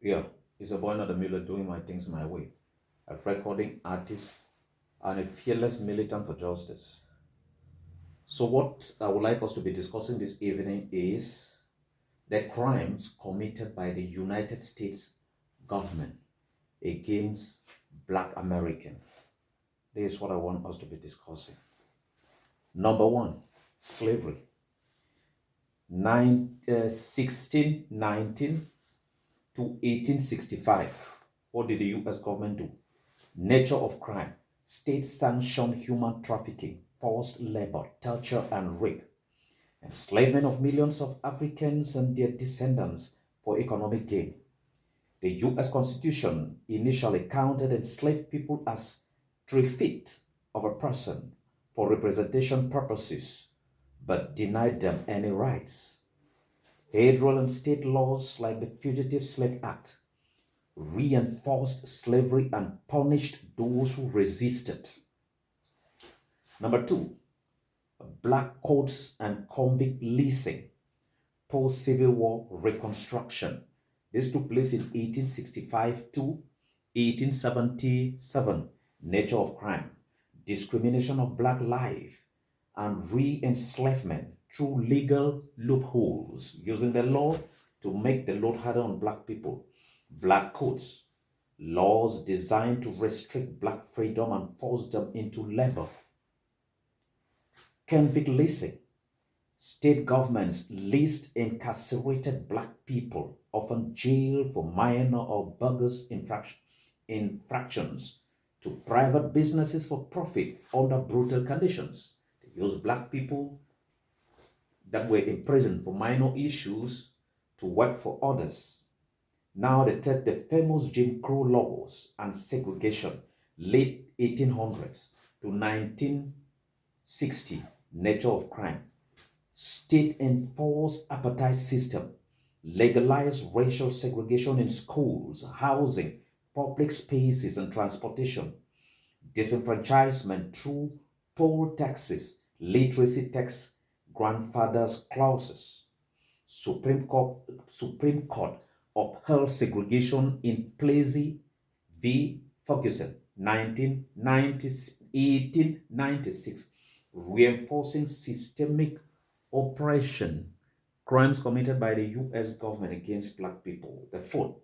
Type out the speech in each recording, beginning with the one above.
Yeah, it's a boy, not a Muller, doing my things my way. A recording artist and a fearless militant for justice. So, what I would like us to be discussing this evening is the crimes committed by the United States government against Black Americans. This is what I want us to be discussing. Number one, slavery. 1619 to 1865. What did the US government do? Nature of crime, state-sanctioned human trafficking, forced labor, torture and rape, enslavement of millions of Africans and their descendants for economic gain. The US Constitution initially counted enslaved people as 3 feet of a person for representation purposes, but denied them any rights. Federal and state laws like the Fugitive Slave Act reinforced slavery and punished those who resisted. Number two, black coats and convict leasing, post-Civil War reconstruction. This took place in 1865 to 1877. Nature of crime, discrimination of black life, and re-enslavement through legal loopholes, using the law to make the load harder on black people. Black codes, laws designed to restrict black freedom and force them into labor. Convict leasing, state governments leased incarcerated black people, often jailed for minor or bogus infractions, to private businesses for profit under brutal conditions. They used black people that were imprisoned for minor issues to work for others. Now the famous Jim Crow laws and segregation, late 1800s to 1960, nature of crime, state-enforced apartheid system, legalized racial segregation in schools, housing, public spaces, and transportation, disenfranchisement through poll taxes, literacy tax, grandfathers clauses. Supreme Court upheld segregation in Plessy v. Ferguson, 1896, reinforcing systemic oppression, crimes committed by the US government against black people. The fourth,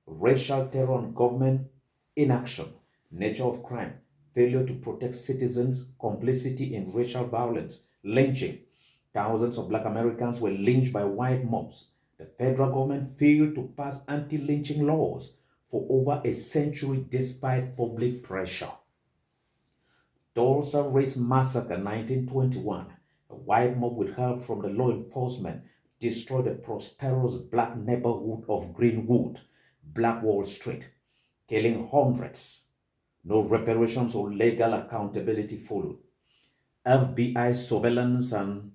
racial terror and government inaction, nature of crime, failure to protect citizens, complicity in racial violence, lynching. Thousands of black Americans were lynched by white mobs. The federal government failed to pass anti-lynching laws for over a century despite public pressure. Tulsa Race Massacre 1921. A white mob with help from the law enforcement destroyed the prosperous black neighborhood of Greenwood, Black Wall Street, killing hundreds. No reparations or legal accountability followed. FBI surveillance and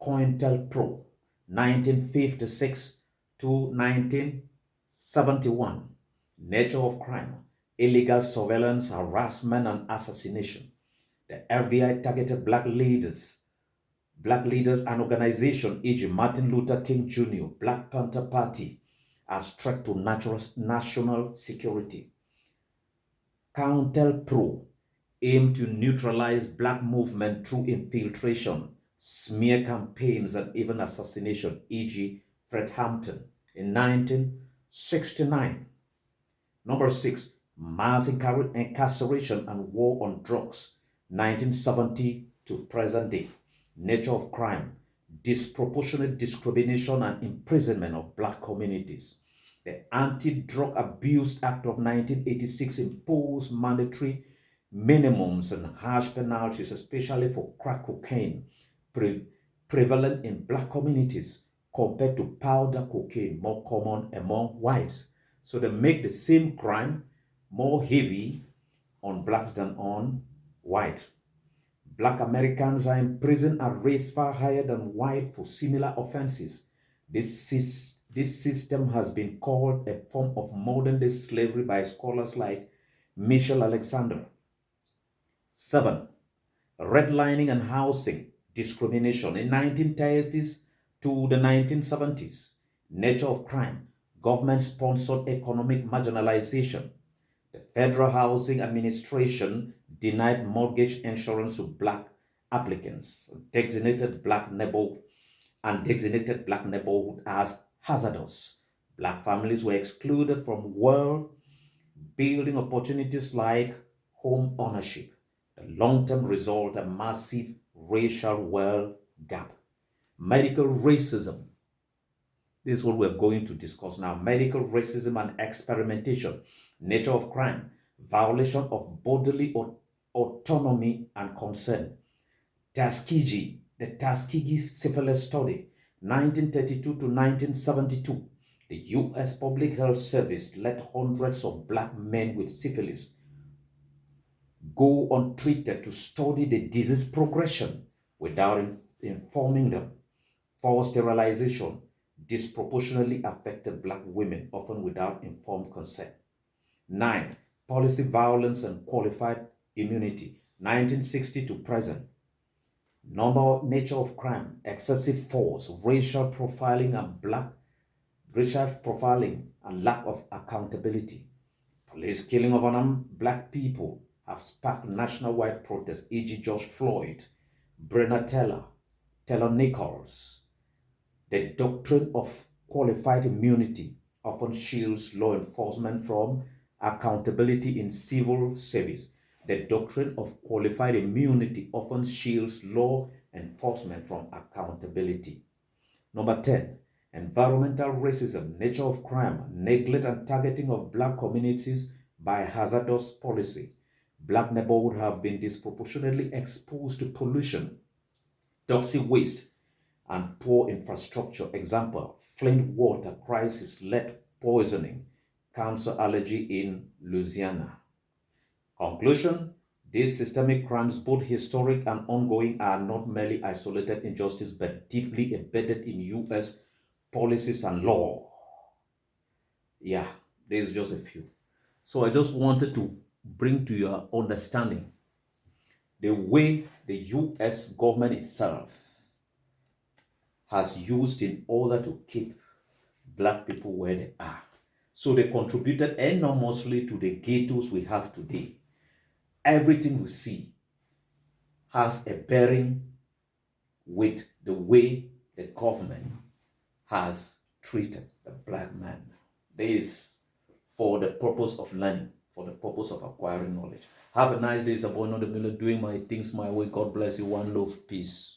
COINTELPRO 1956 to 1971. Nature of crime, illegal surveillance, harassment, and assassination. The FBI targeted black leaders and organizations, e.g. Martin Luther King Jr., Black Panther Party, as threat to national security. COINTELPRO aimed to neutralize black movement through infiltration, smear campaigns, and even assassination, e.g. Fred Hampton in 1969. Number six, mass incarceration and war on drugs, 1970 to present day. Nature of crime, disproportionate discrimination and imprisonment of black communities. The Anti-Drug Abuse Act of 1986 imposed mandatory minimums and harsh penalties, especially for crack cocaine, prevalent in black communities compared to powder cocaine, more common among whites. So they make the same crime more heavy on blacks than on whites. Black Americans are imprisoned at rates far higher than white for similar offenses. This system has been called a form of modern-day slavery by scholars like Michelle Alexander. 7. Redlining and housing discrimination in 1930s to the 1970s. Nature of crime, government-sponsored economic marginalization. The Federal Housing Administration denied mortgage insurance to black applicants, designated black neighborhood as hazardous. Black families were excluded from building opportunities like home ownership. The long-term result, a massive racial wealth gap. Medical racism. This is what we're going to discuss now. Medical racism and experimentation. Nature of crime. Violation of bodily autonomy and consent. Tuskegee, the Tuskegee syphilis study, 1932 to 1972. The U.S. Public Health Service let hundreds of black men with syphilis go untreated to study the disease progression without informing them. Forced sterilization disproportionately affected black women, often without informed consent. 9. Policy violence and qualified immunity, 1960 to present. Nature of crime, excessive force, racial profiling and lack of accountability. Police killing of unarmed black people have sparked nationwide protests, e.g. George Floyd, Breonna Taylor Nichols. The doctrine of qualified immunity often shields law enforcement from accountability in civil service. The doctrine of qualified immunity often shields law enforcement from accountability. Number 10, environmental racism, nature of crime, neglect and targeting of black communities by hazardous policy. Black neighborhoods have been disproportionately exposed to pollution, toxic waste, and poor infrastructure. Example, Flint water crisis, lead poisoning, cancer allergy in Louisiana. Conclusion, these systemic crimes, both historic and ongoing, are not merely isolated injustice but deeply embedded in U.S. policies and law. Yeah, there's just a few. So I just wanted to bring to your understanding the way the U.S. government itself has used in order to keep black people where they are. So they contributed enormously to the ghettos we have today. Everything we see has a bearing with the way the government has treated the black man. This is for the purpose of learning, for the purpose of acquiring knowledge. Have a nice day. It's a boy, ENOW DE MULLER, doing my things my way. God bless you. One love. Peace.